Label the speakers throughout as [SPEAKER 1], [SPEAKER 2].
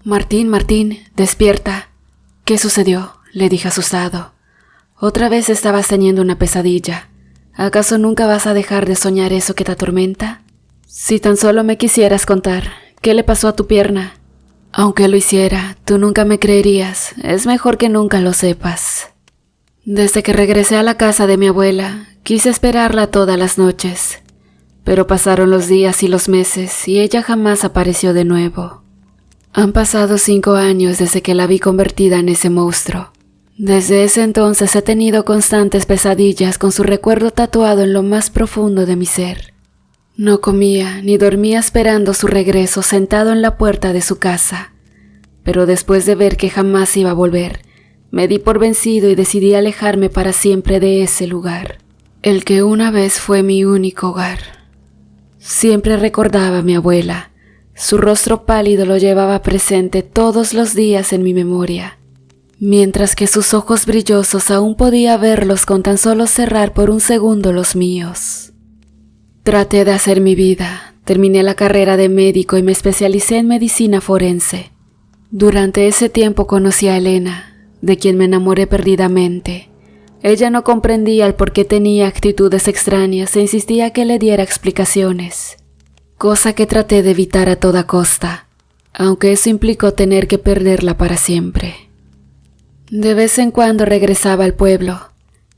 [SPEAKER 1] Martín, Martín, despierta. ¿Qué sucedió?, le dije asustado. Otra vez estabas teniendo una pesadilla. ¿Acaso nunca vas a dejar de soñar eso que te atormenta? Si tan solo me quisieras contar, ¿qué le pasó a tu pierna? Aunque lo hiciera, tú nunca me creerías. Es mejor que nunca lo sepas. Desde que regresé a la casa de mi abuela, quise esperarla todas las noches. Pero pasaron los días y los meses y ella jamás apareció de nuevo. Han pasado 5 años desde que la vi convertida en ese monstruo. Desde ese entonces he tenido constantes pesadillas con su recuerdo tatuado en lo más profundo de mi ser. No comía ni dormía esperando su regreso sentado en la puerta de su casa. Pero después de ver que jamás iba a volver, me di por vencido y decidí alejarme para siempre de ese lugar, el que una vez fue mi único hogar. Siempre recordaba a mi abuela. Su rostro pálido lo llevaba presente todos los días en mi memoria, mientras que sus ojos brillosos aún podía verlos con tan solo cerrar por un segundo los míos. Traté de hacer mi vida, terminé la carrera de médico y me especialicé en medicina forense. Durante ese tiempo conocí a Elena, de quien me enamoré perdidamente. Ella no comprendía el por qué tenía actitudes extrañas e insistía que le diera explicaciones, cosa que traté de evitar a toda costa, aunque eso implicó tener que perderla para siempre. De vez en cuando regresaba al pueblo.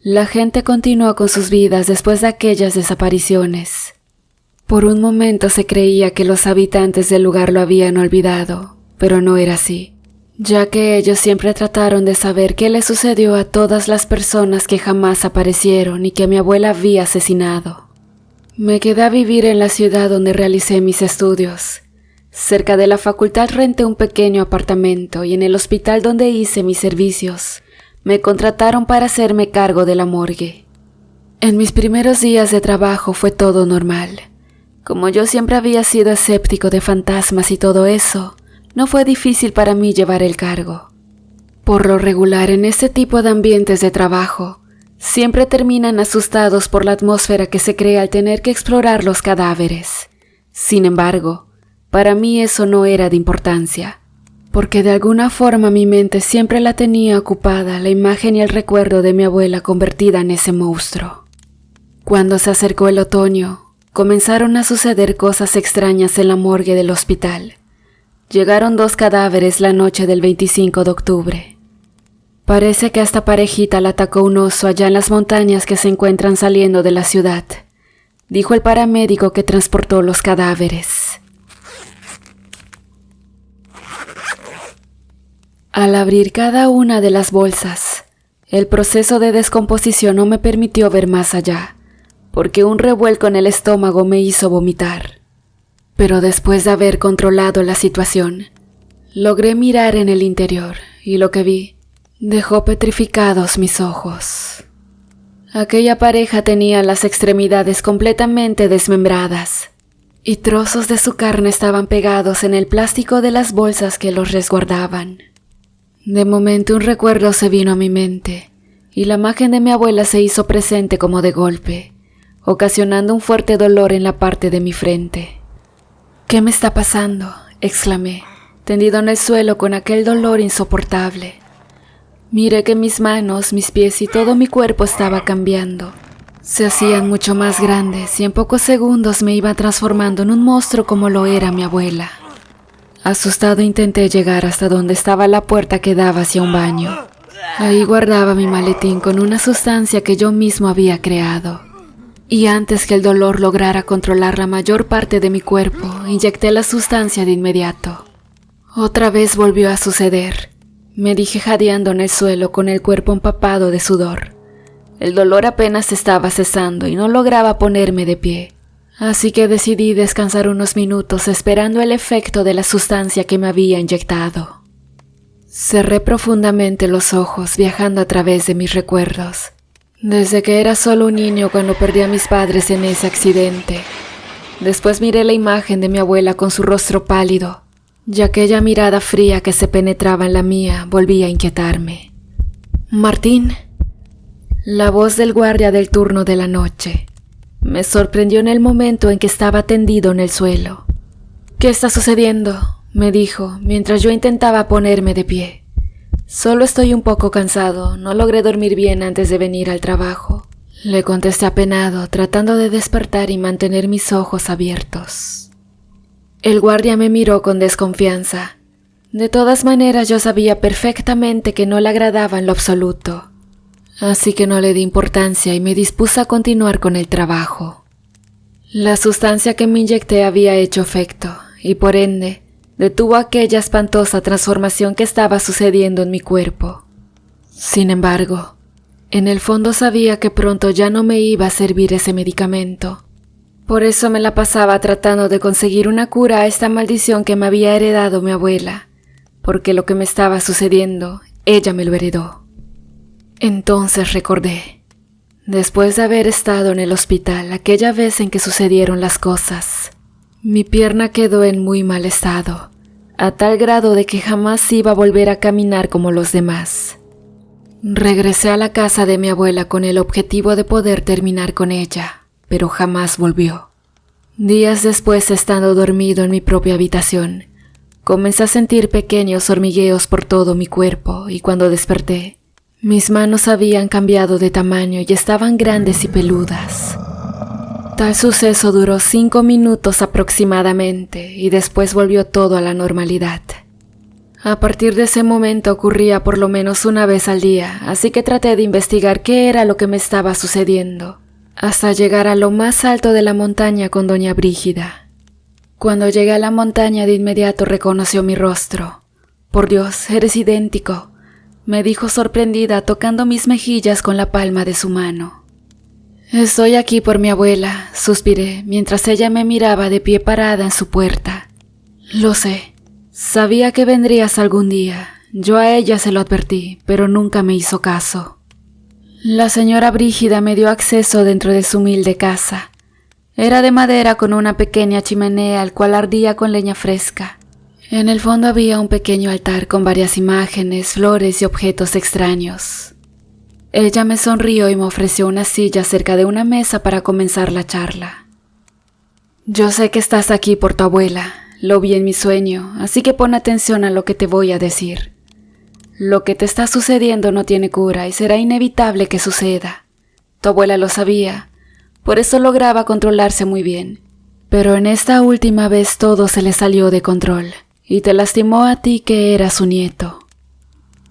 [SPEAKER 1] La gente continuó con sus vidas después de aquellas desapariciones. Por un momento se creía que los habitantes del lugar lo habían olvidado, pero no era así, ya que ellos siempre trataron de saber qué le sucedió a todas las personas que jamás aparecieron y que mi abuela había asesinado. Me quedé a vivir en la ciudad donde realicé mis estudios. Cerca de la facultad renté un pequeño apartamento y en el hospital donde hice mis servicios me contrataron para hacerme cargo de la morgue. En mis primeros días de trabajo fue todo normal. Como yo siempre había sido escéptico de fantasmas y todo eso, no fue difícil para mí llevar el cargo. Por lo regular en este tipo de ambientes de trabajo, siempre terminan asustados por la atmósfera que se crea al tener que explorar los cadáveres. Sin embargo, para mí eso no era de importancia, porque de alguna forma mi mente siempre la tenía ocupada la imagen y el recuerdo de mi abuela convertida en ese monstruo. Cuando se acercó el otoño, comenzaron a suceder cosas extrañas en la morgue del hospital. Llegaron 2 cadáveres la noche del 25 de octubre. Parece que a esta parejita la atacó un oso allá en las montañas que se encuentran saliendo de la ciudad, dijo el paramédico que transportó los cadáveres. Al abrir cada una de las bolsas, el proceso de descomposición no me permitió ver más allá, porque un revuelco en el estómago me hizo vomitar. Pero después de haber controlado la situación, logré mirar en el interior y lo que vi dejó petrificados mis ojos. Aquella pareja tenía las extremidades completamente desmembradas y trozos de su carne estaban pegados en el plástico de las bolsas que los resguardaban. De momento un recuerdo se vino a mi mente y la imagen de mi abuela se hizo presente como de golpe, ocasionando un fuerte dolor en la parte de mi frente. «¿Qué me está pasando?», exclamé, tendido en el suelo con aquel dolor insoportable. Miré que mis manos, mis pies y todo mi cuerpo estaba cambiando. Se hacían mucho más grandes y en pocos segundos me iba transformando en un monstruo como lo era mi abuela. Asustado intenté llegar hasta donde estaba la puerta que daba hacia un baño. Ahí guardaba mi maletín con una sustancia que yo mismo había creado. Y antes que el dolor lograra controlar la mayor parte de mi cuerpo, inyecté la sustancia de inmediato. Otra vez volvió a suceder. Me dije jadeando en el suelo con el cuerpo empapado de sudor. El dolor apenas estaba cesando y no lograba ponerme de pie. Así que decidí descansar unos minutos esperando el efecto de la sustancia que me había inyectado. Cerré profundamente los ojos viajando a través de mis recuerdos. Desde que era solo un niño cuando perdí a mis padres en ese accidente. Después miré la imagen de mi abuela con su rostro pálido, y aquella mirada fría que se penetraba en la mía volvía a inquietarme. «Martín», la voz del guardia del turno de la noche, me sorprendió en el momento en que estaba tendido en el suelo. «¿Qué está sucediendo? me dijo mientras yo intentaba ponerme de pie. Solo estoy un poco cansado, no logré dormir bien antes de venir al trabajo. Le contesté apenado, tratando de despertar y mantener mis ojos abiertos. El guardia me miró con desconfianza. De todas maneras yo sabía perfectamente que no le agradaba en lo absoluto. Así que no le di importancia y me dispuse a continuar con el trabajo. La sustancia que me inyecté había hecho efecto y por ende detuvo aquella espantosa transformación que estaba sucediendo en mi cuerpo. Sin embargo, en el fondo sabía que pronto ya no me iba a servir ese medicamento. Por eso me la pasaba tratando de conseguir una cura a esta maldición que me había heredado mi abuela, porque lo que me estaba sucediendo, ella me lo heredó. Entonces recordé, después de haber estado en el hospital aquella vez en que sucedieron las cosas, mi pierna quedó en muy mal estado, a tal grado de que jamás iba a volver a caminar como los demás. Regresé a la casa de mi abuela con el objetivo de poder terminar con ella, pero jamás volvió. Días después, estando dormido en mi propia habitación, comencé a sentir pequeños hormigueos por todo mi cuerpo y cuando desperté, mis manos habían cambiado de tamaño y estaban grandes y peludas. Tal suceso duró 5 minutos aproximadamente y después volvió todo a la normalidad. A partir de ese momento ocurría por lo menos una vez al día, así que traté de investigar qué era lo que me estaba sucediendo, hasta llegar a lo más alto de la montaña con doña Brígida. Cuando llegué a la montaña de inmediato reconoció mi rostro. «Por Dios, eres idéntico», me dijo sorprendida tocando mis mejillas con la palma de su mano. «Estoy aquí por mi abuela», suspiré, mientras ella me miraba de pie parada en su puerta. «Lo sé, sabía que vendrías algún día, yo a ella se lo advertí, pero nunca me hizo caso». La señora Brígida me dio acceso dentro de su humilde casa. Era de madera con una pequeña chimenea al cual ardía con leña fresca. En el fondo había un pequeño altar con varias imágenes, flores y objetos extraños. Ella me sonrió y me ofreció una silla cerca de una mesa para comenzar la charla. «Yo sé que estás aquí por tu abuela, lo vi en mi sueño, así que pon atención a lo que te voy a decir. Lo que te está sucediendo no tiene cura y será inevitable que suceda. Tu abuela lo sabía, por eso lograba controlarse muy bien. Pero en esta última vez todo se le salió de control y te lastimó a ti que eras su nieto.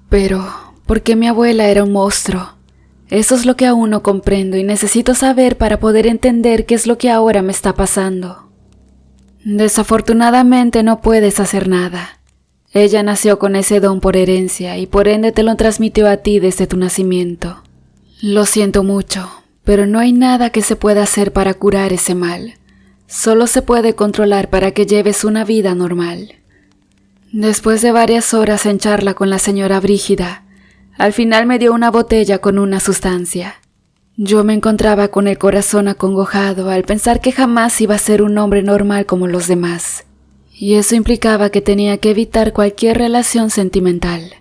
[SPEAKER 1] Pero, ¿por qué mi abuela era un monstruo? Eso es lo que aún no comprendo y necesito saber para poder entender qué es lo que ahora me está pasando. Desafortunadamente no puedes hacer nada. Ella nació con ese don por herencia y por ende te lo transmitió a ti desde tu nacimiento. Lo siento mucho, pero no hay nada que se pueda hacer para curar ese mal. Solo se puede controlar para que lleves una vida normal». Después de varias horas en charla con la señora Brígida, al final me dio una botella con una sustancia. Yo me encontraba con el corazón acongojado al pensar que jamás iba a ser un hombre normal como los demás, y eso implicaba que tenía que evitar cualquier relación sentimental.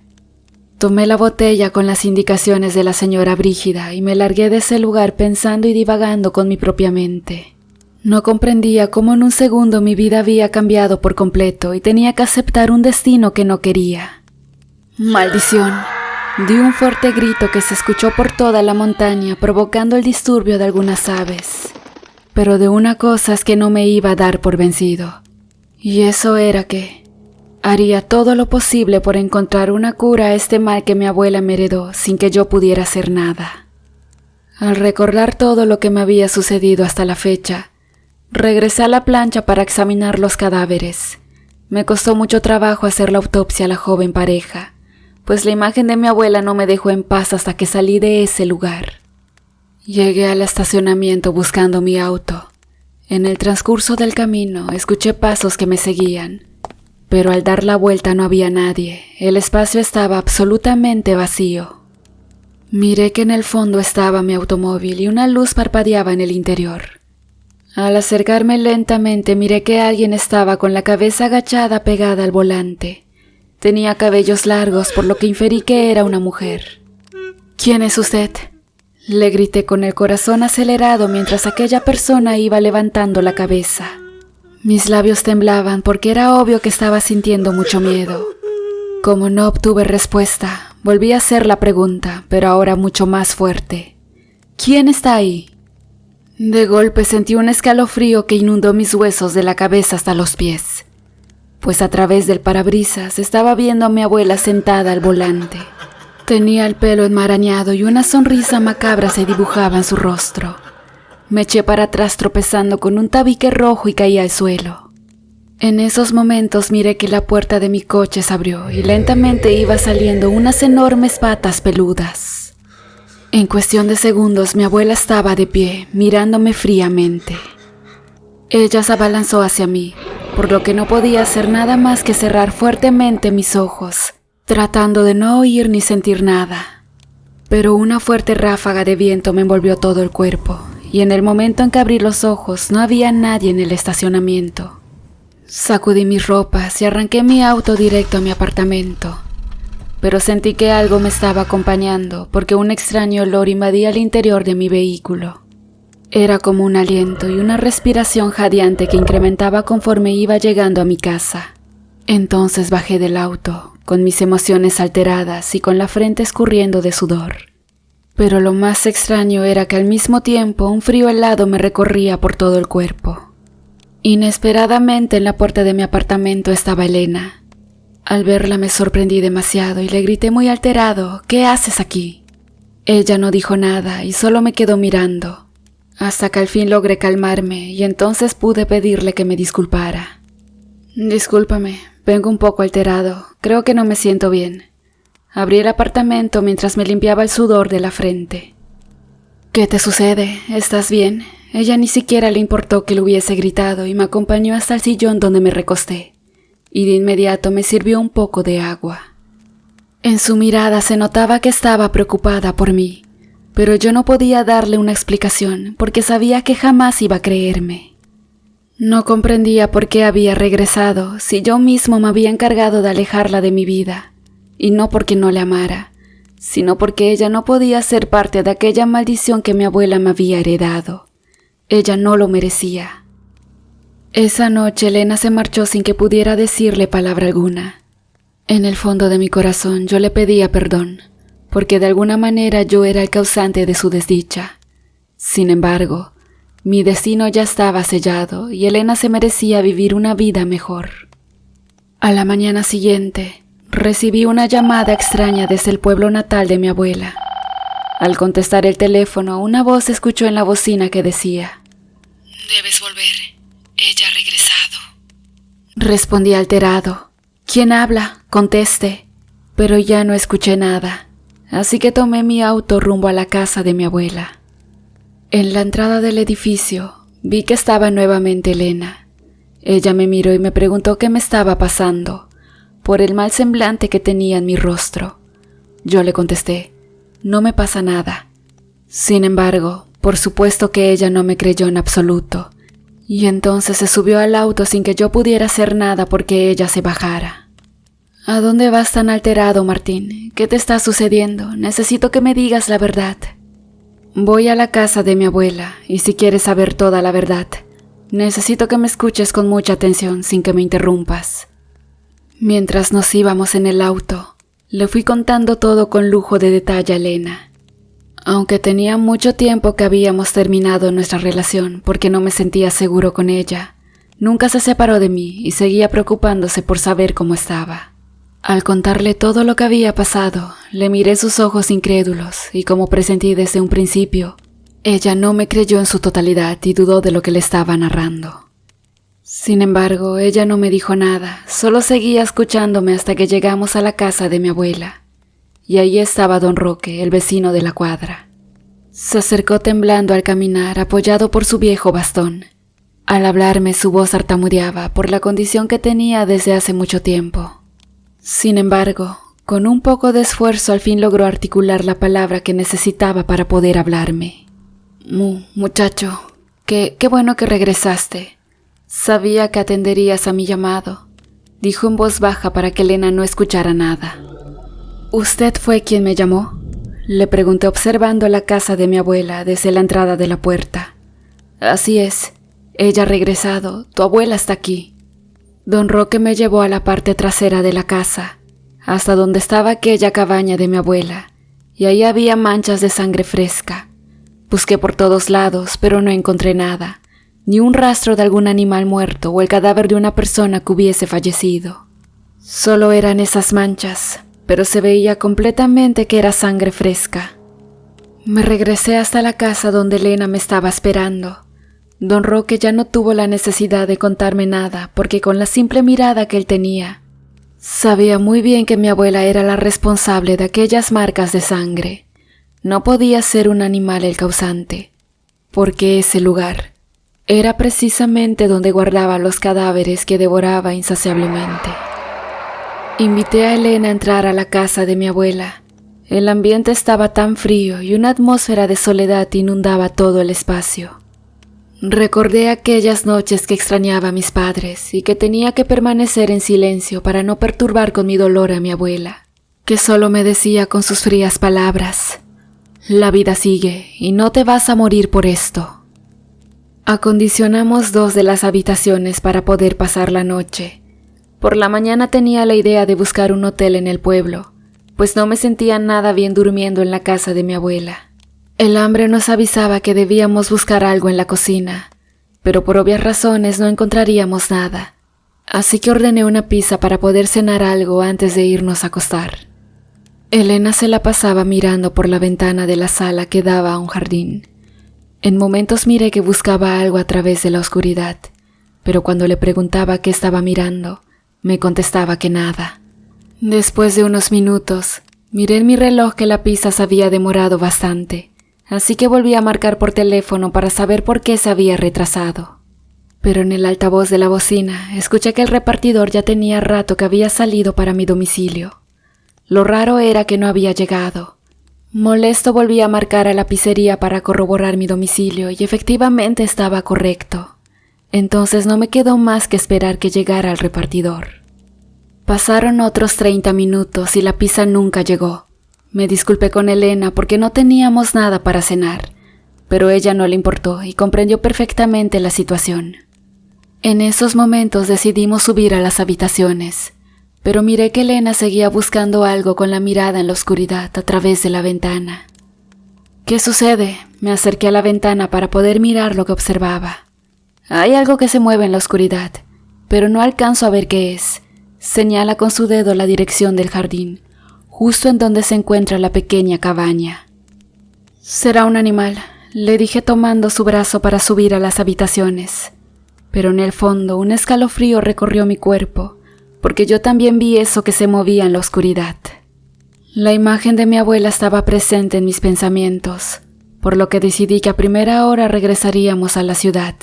[SPEAKER 1] Tomé la botella con las indicaciones de la señora Brígida y me largué de ese lugar pensando y divagando con mi propia mente. No comprendía cómo en un segundo mi vida había cambiado por completo y tenía que aceptar un destino que no quería. ¡Maldición! Di un fuerte grito que se escuchó por toda la montaña, provocando el disturbio de algunas aves. Pero de una cosa es que no me iba a dar por vencido. Y eso era que haría todo lo posible por encontrar una cura a este mal que mi abuela me heredó sin que yo pudiera hacer nada. Al recordar todo lo que me había sucedido hasta la fecha, regresé a la plancha para examinar los cadáveres. Me costó mucho trabajo hacer la autopsia a la joven pareja, pues la imagen de mi abuela no me dejó en paz hasta que salí de ese lugar. Llegué al estacionamiento buscando mi auto. En el transcurso del camino escuché pasos que me seguían, pero al dar la vuelta no había nadie, el espacio estaba absolutamente vacío. Miré que en el fondo estaba mi automóvil y una luz parpadeaba en el interior. Al acercarme lentamente miré que alguien estaba con la cabeza agachada pegada al volante. Tenía cabellos largos, por lo que inferí que era una mujer. «¿Quién es usted?», le grité con el corazón acelerado mientras aquella persona iba levantando la cabeza. Mis labios temblaban porque era obvio que estaba sintiendo mucho miedo. Como no obtuve respuesta, volví a hacer la pregunta, pero ahora mucho más fuerte. ¿Quién está ahí? De golpe sentí un escalofrío que inundó mis huesos de la cabeza hasta los pies, pues a través del parabrisas estaba viendo a mi abuela sentada al volante. Tenía el pelo enmarañado y una sonrisa macabra se dibujaba en su rostro. Me eché para atrás tropezando con un tabique rojo y caí al suelo. En esos momentos miré que la puerta de mi coche se abrió y lentamente iba saliendo unas enormes patas peludas. En cuestión de segundos mi abuela estaba de pie, mirándome fríamente. Ella se abalanzó hacia mí, por lo que no podía hacer nada más que cerrar fuertemente mis ojos, tratando de no oír ni sentir nada. Pero una fuerte ráfaga de viento me envolvió todo el cuerpo, y en el momento en que abrí los ojos no había nadie en el estacionamiento. Sacudí mis ropas y arranqué mi auto directo a mi apartamento. Pero sentí que algo me estaba acompañando porque un extraño olor invadía el interior de mi vehículo. Era como un aliento y una respiración jadeante que incrementaba conforme iba llegando a mi casa. Entonces bajé del auto, con mis emociones alteradas y con la frente escurriendo de sudor. Pero lo más extraño era que al mismo tiempo un frío helado me recorría por todo el cuerpo. Inesperadamente en la puerta de mi apartamento estaba Elena. Al verla me sorprendí demasiado y le grité muy alterado: ¿Qué haces aquí? Ella no dijo nada y solo me quedó mirando, hasta que al fin logré calmarme y entonces pude pedirle que me disculpara. Discúlpame, vengo un poco alterado, creo que no me siento bien. Abrí el apartamento mientras me limpiaba el sudor de la frente. ¿Qué te sucede? ¿Estás bien? Ella ni siquiera le importó que le hubiese gritado y me acompañó hasta el sillón donde me recosté. Y de inmediato me sirvió un poco de agua. En su mirada se notaba que estaba preocupada por mí, pero yo no podía darle una explicación porque sabía que jamás iba a creerme. No comprendía por qué había regresado si yo mismo me había encargado de alejarla de mi vida, y no porque no le amara, sino porque ella no podía ser parte de aquella maldición que mi abuela me había heredado. Ella no lo merecía. Esa noche Elena se marchó sin que pudiera decirle palabra alguna. En el fondo de mi corazón yo le pedía perdón, porque de alguna manera yo era el causante de su desdicha. Sin embargo, mi destino ya estaba sellado y Elena se merecía vivir una vida mejor. A la mañana siguiente, recibí una llamada extraña desde el pueblo natal de mi abuela. Al contestar el teléfono, una voz se escuchó en la bocina que decía: «Debes volver. Ella ha regresado». Respondí alterado. «¿Quién habla? Conteste». Pero ya no escuché nada, así que tomé mi auto rumbo a la casa de mi abuela. En la entrada del edificio, vi que estaba nuevamente Elena. Ella me miró y me preguntó qué me estaba pasando, por el mal semblante que tenía en mi rostro. Yo le contesté: «No me pasa nada». Sin embargo, por supuesto que ella no me creyó en absoluto, y entonces se subió al auto sin que yo pudiera hacer nada porque ella se bajara. «¿A dónde vas tan alterado, Martín? ¿Qué te está sucediendo? Necesito que me digas la verdad». «Voy a la casa de mi abuela, y si quieres saber toda la verdad, necesito que me escuches con mucha atención sin que me interrumpas». Mientras nos íbamos en el auto, le fui contando todo con lujo de detalle a Elena. Aunque tenía mucho tiempo que habíamos terminado nuestra relación porque no me sentía seguro con ella, nunca se separó de mí y seguía preocupándose por saber cómo estaba. Al contarle todo lo que había pasado, le miré sus ojos incrédulos y, como presentí desde un principio, ella no me creyó en su totalidad y dudó de lo que le estaba narrando. Sin embargo, ella no me dijo nada, solo seguía escuchándome hasta que llegamos a la casa de mi abuela. Y allí estaba don Roque, el vecino de la cuadra. Se acercó temblando al caminar, apoyado por su viejo bastón. Al hablarme, su voz tartamudeaba por la condición que tenía desde hace mucho tiempo. Sin embargo, con un poco de esfuerzo al fin logró articular la palabra que necesitaba para poder hablarme. Muchacho, qué bueno que regresaste. Sabía que atenderías a mi llamado», dijo en voz baja para que Elena no escuchara nada. «¿Usted fue quien me llamó?», le pregunté observando la casa de mi abuela desde la entrada de la puerta. «Así es. Ella ha regresado, tu abuela está aquí. Don Roque me llevó a la parte trasera de la casa, hasta donde estaba aquella cabaña de mi abuela, y ahí había manchas de sangre fresca. Busqué por todos lados, pero no encontré nada, ni un rastro de algún animal muerto o el cadáver de una persona que hubiese fallecido. Solo eran esas manchas, pero se veía completamente que era sangre fresca. Me regresé hasta la casa donde Elena me estaba esperando. Don Roque ya no tuvo la necesidad de contarme nada, porque con la simple mirada que él tenía, sabía muy bien que mi abuela era la responsable de aquellas marcas de sangre. No podía ser un animal el causante, porque ese lugar era precisamente donde guardaba los cadáveres que devoraba insaciablemente. Invité a Elena a entrar a la casa de mi abuela. El ambiente estaba tan frío y una atmósfera de soledad inundaba todo el espacio. Recordé aquellas noches que extrañaba a mis padres y que tenía que permanecer en silencio para no perturbar con mi dolor a mi abuela, que solo me decía con sus frías palabras: «La vida sigue y no te vas a morir por esto». Acondicionamos 2 de las habitaciones para poder pasar la noche. Por la mañana tenía la idea de buscar un hotel en el pueblo, pues no me sentía nada bien durmiendo en la casa de mi abuela. El hambre nos avisaba que debíamos buscar algo en la cocina, pero por obvias razones no encontraríamos nada, así que ordené una pizza para poder cenar algo antes de irnos a acostar. Elena se la pasaba mirando por la ventana de la sala que daba a un jardín. En momentos miré que buscaba algo a través de la oscuridad, pero cuando le preguntaba qué estaba mirando, me contestaba que nada. Después de unos minutos, miré en mi reloj que la pizza se había demorado bastante, así que volví a marcar por teléfono para saber por qué se había retrasado. Pero en el altavoz de la bocina escuché que el repartidor ya tenía rato que había salido para mi domicilio. Lo raro era que no había llegado. Molesto volví a marcar a la pizzería para corroborar mi domicilio y efectivamente estaba correcto. Entonces no me quedó más que esperar que llegara el repartidor. Pasaron otros 30 minutos y la pizza nunca llegó. Me disculpé con Elena porque no teníamos nada para cenar, pero ella no le importó y comprendió perfectamente la situación. En esos momentos decidimos subir a las habitaciones, pero miré que Elena seguía buscando algo con la mirada en la oscuridad a través de la ventana. ¿Qué sucede? Me acerqué a la ventana para poder mirar lo que observaba. Hay algo que se mueve en la oscuridad, pero no alcanzo a ver qué es. Señala con su dedo la dirección del jardín, justo en donde se encuentra la pequeña cabaña. «Será un animal», le dije tomando su brazo para subir a las habitaciones. Pero en el fondo un escalofrío recorrió mi cuerpo, porque yo también vi eso que se movía en la oscuridad. La imagen de mi abuela estaba presente en mis pensamientos, por lo que decidí que a primera hora regresaríamos a la ciudad,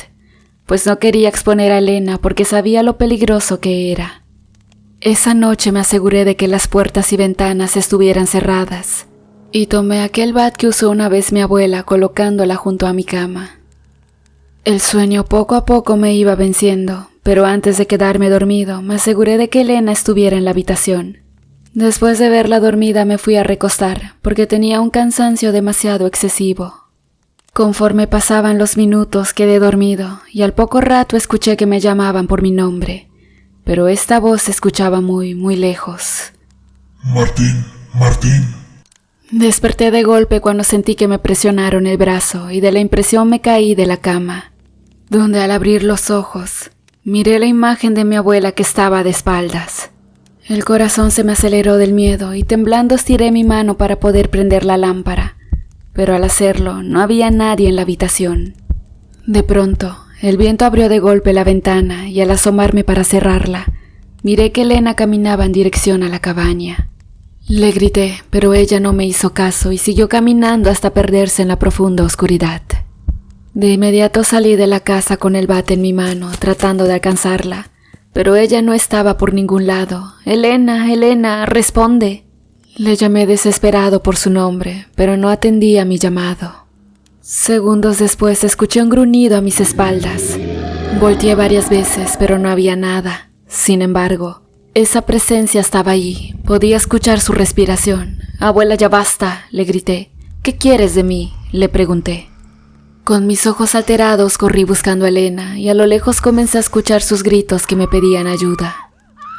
[SPEAKER 1] pues no quería exponer a Elena porque sabía lo peligroso que era. Esa noche me aseguré de que las puertas y ventanas estuvieran cerradas, y tomé aquel bat que usó una vez mi abuela colocándola junto a mi cama. El sueño poco a poco me iba venciendo, pero antes de quedarme dormido me aseguré de que Elena estuviera en la habitación. Después de verla dormida me fui a recostar porque tenía un cansancio demasiado excesivo. Conforme pasaban los minutos quedé dormido y al poco rato escuché que me llamaban por mi nombre. Pero esta voz se escuchaba muy, muy lejos.
[SPEAKER 2] «Martín, Martín».
[SPEAKER 1] Desperté de golpe cuando sentí que me presionaron el brazo y de la impresión me caí de la cama, donde al abrir los ojos miré la imagen de mi abuela que estaba de espaldas. El corazón se me aceleró del miedo y temblando estiré mi mano para poder prender la lámpara, pero al hacerlo no había nadie en la habitación. De pronto, el viento abrió de golpe la ventana y al asomarme para cerrarla, miré que Elena caminaba en dirección a la cabaña. Le grité, pero ella no me hizo caso y siguió caminando hasta perderse en la profunda oscuridad. De inmediato salí de la casa con el bate en mi mano, tratando de alcanzarla, pero ella no estaba por ningún lado. «Elena, Elena, responde». Le llamé desesperado por su nombre, pero no atendía mi llamado. Segundos después escuché un gruñido a mis espaldas. Volteé varias veces, pero no había nada. Sin embargo, esa presencia estaba allí. Podía escuchar su respiración. «Abuela, ya basta», le grité. «¿Qué quieres de mí?», le pregunté. Con mis ojos alterados corrí buscando a Elena y a lo lejos comencé a escuchar sus gritos que me pedían ayuda.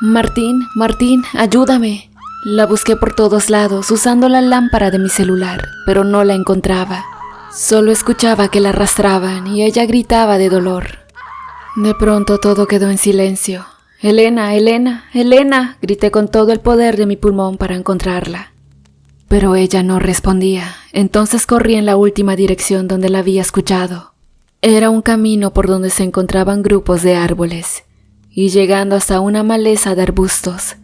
[SPEAKER 1] Martín, Martín, ayúdame. La busqué por todos lados usando la lámpara de mi celular, pero no la encontraba. Solo escuchaba que la arrastraban y ella gritaba de dolor. De pronto todo quedó en silencio. Elena, Elena, Elena, grité con todo el poder de mi pulmón para encontrarla. Pero ella no respondía, entonces corrí en la última dirección donde la había escuchado. Era un camino por donde se encontraban grupos de árboles, y llegando hasta una maleza de arbustos,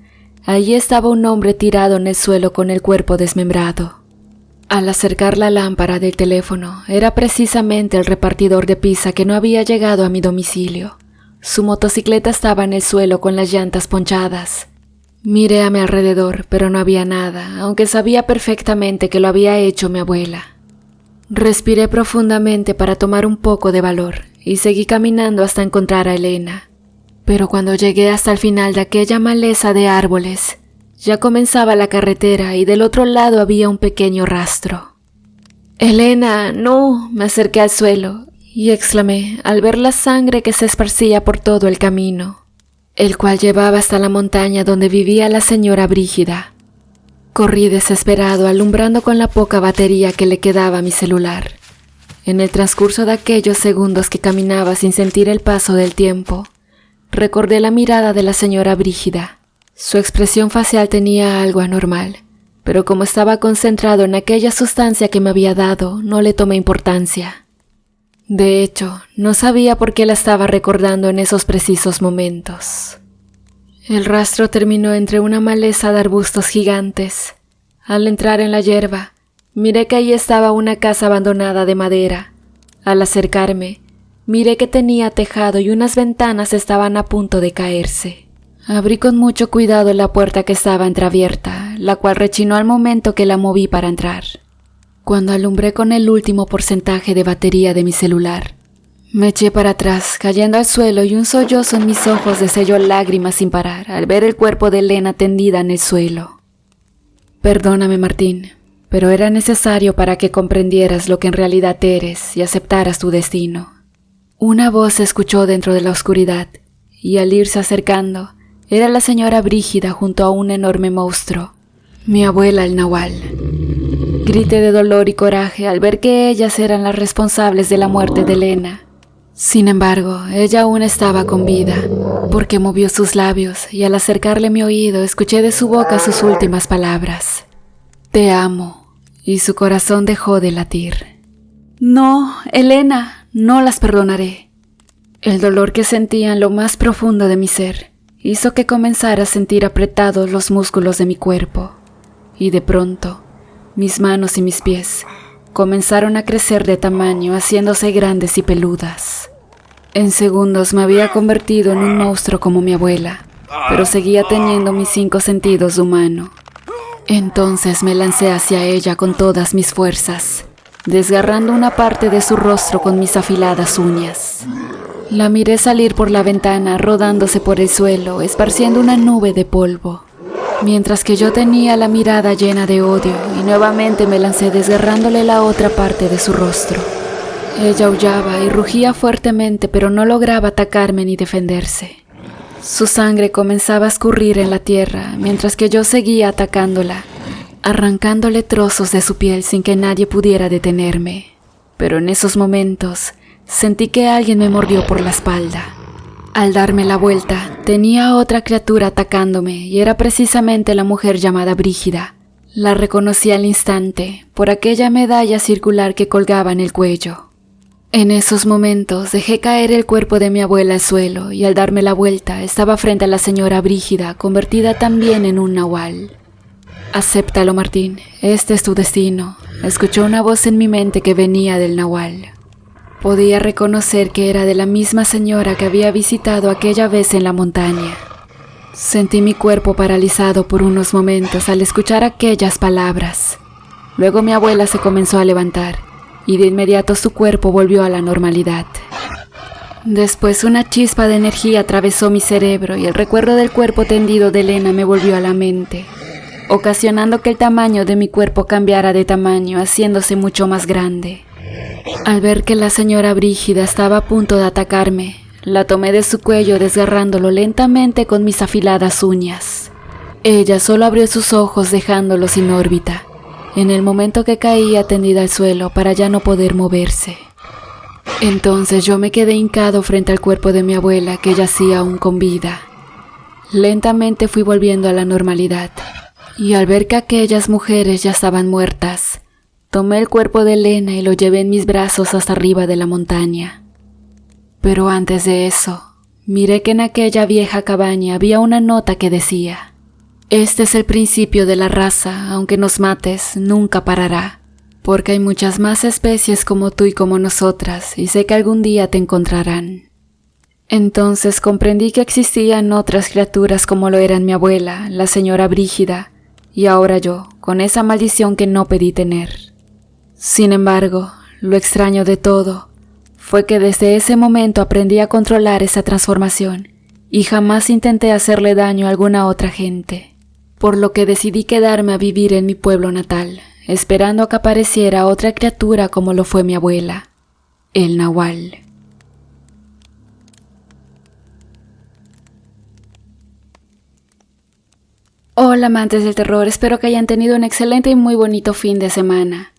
[SPEAKER 1] allí estaba un hombre tirado en el suelo con el cuerpo desmembrado. Al acercar la lámpara del teléfono, era precisamente el repartidor de pizza que no había llegado a mi domicilio. Su motocicleta estaba en el suelo con las llantas ponchadas. Miré a mi alrededor, pero no había nada, aunque sabía perfectamente que lo había hecho mi abuela. Respiré profundamente para tomar un poco de valor y seguí caminando hasta encontrar a Elena. Pero cuando llegué hasta el final de aquella maleza de árboles, ya comenzaba la carretera y del otro lado había un pequeño rastro. «¡Elena, no!», me acerqué al suelo y exclamé al ver la sangre que se esparcía por todo el camino, el cual llevaba hasta la montaña donde vivía la señora Brígida. Corrí desesperado, alumbrando con la poca batería que le quedaba a mi celular. En el transcurso de aquellos segundos que caminaba sin sentir el paso del tiempo, recordé la mirada de la señora Brígida. Su expresión facial tenía algo anormal, pero como estaba concentrado en aquella sustancia que me había dado, no le tomé importancia. De hecho, no sabía por qué la estaba recordando en esos precisos momentos. El rastro terminó entre una maleza de arbustos gigantes. Al entrar en la hierba, miré que allí estaba una casa abandonada de madera. Al acercarme, miré que tenía tejado y unas ventanas estaban a punto de caerse. Abrí con mucho cuidado la puerta que estaba entreabierta, la cual rechinó al momento que la moví para entrar. Cuando alumbré con el último porcentaje de batería de mi celular, me eché para atrás, cayendo al suelo y un sollozo en mis ojos deselló lágrimas sin parar al ver el cuerpo de Elena tendida en el suelo. Perdóname, Martín, pero era necesario para que comprendieras lo que en realidad eres y aceptaras tu destino. Una voz se escuchó dentro de la oscuridad y al irse acercando, era la señora Brígida junto a un enorme monstruo, mi abuela el Nahual. Grité de dolor y coraje al ver que ellas eran las responsables de la muerte de Elena. Sin embargo, ella aún estaba con vida, porque movió sus labios y al acercarle mi oído escuché de su boca sus últimas palabras. «Te amo», y su corazón dejó de latir. «No, Elena, no las perdonaré». El dolor que sentía en lo más profundo de mi ser hizo que comenzara a sentir apretados los músculos de mi cuerpo, y de pronto, mis manos y mis pies comenzaron a crecer de tamaño, haciéndose grandes y peludas. En segundos me había convertido en un monstruo como mi abuela, pero seguía teniendo mis 5 sentidos de humano. Entonces me lancé hacia ella con todas mis fuerzas, desgarrando una parte de su rostro con mis afiladas uñas. La miré salir por la ventana, rodándose por el suelo, esparciendo una nube de polvo, mientras que yo tenía la mirada llena de odio y nuevamente me lancé desgarrándole la otra parte de su rostro. Ella aullaba y rugía fuertemente, pero no lograba atacarme ni defenderse. Su sangre comenzaba a escurrir en la tierra, mientras que yo seguía atacándola, arrancándole trozos de su piel sin que nadie pudiera detenerme. Pero en esos momentos sentí que alguien me mordió por la espalda. Al darme la vuelta, tenía a otra criatura atacándome y era precisamente la mujer llamada Brígida. La reconocí al instante por aquella medalla circular que colgaba en el cuello. En esos momentos dejé caer el cuerpo de mi abuela al suelo y al darme la vuelta estaba frente a la señora Brígida, convertida también en un nahual. «Acéptalo, Martín, este es tu destino», escuchó una voz en mi mente que venía del nahual. Podía reconocer que era de la misma señora que había visitado aquella vez en la montaña. Sentí mi cuerpo paralizado por unos momentos al escuchar aquellas palabras. Luego mi abuela se comenzó a levantar y de inmediato su cuerpo volvió a la normalidad. Después una chispa de energía atravesó mi cerebro y el recuerdo del cuerpo tendido de Elena me volvió a la mente, ocasionando que el tamaño de mi cuerpo cambiara de tamaño, haciéndose mucho más grande. Al ver que la señora Brígida estaba a punto de atacarme, la tomé de su cuello desgarrándolo lentamente con mis afiladas uñas. Ella solo abrió sus ojos dejándolos sin órbita, en el momento que caía tendida al suelo para ya no poder moverse. Entonces yo me quedé hincado frente al cuerpo de mi abuela que yacía aún con vida. Lentamente fui volviendo a la normalidad, y al ver que aquellas mujeres ya estaban muertas, tomé el cuerpo de Elena y lo llevé en mis brazos hasta arriba de la montaña. Pero antes de eso, miré que en aquella vieja cabaña había una nota que decía: este es el principio de la raza, aunque nos mates, nunca parará, porque hay muchas más especies como tú y como nosotras, y sé que algún día te encontrarán. Entonces comprendí que existían otras criaturas como lo eran mi abuela, la señora Brígida, y ahora yo, con esa maldición que no pedí tener. Sin embargo, lo extraño de todo fue que desde ese momento aprendí a controlar esa transformación y jamás intenté hacerle daño a alguna otra gente, por lo que decidí quedarme a vivir en mi pueblo natal, esperando a que apareciera otra criatura como lo fue mi abuela, el Nahual. Hola amantes del terror, espero que hayan tenido un excelente y muy bonito fin de semana.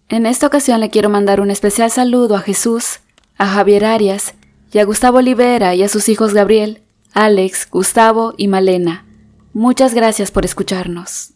[SPEAKER 1] En esta ocasión le quiero mandar un especial saludo a Jesús, a Javier Arias y a Gustavo Olivera y a sus hijos Gabriel, Alex, Gustavo y Malena. Muchas gracias por escucharnos.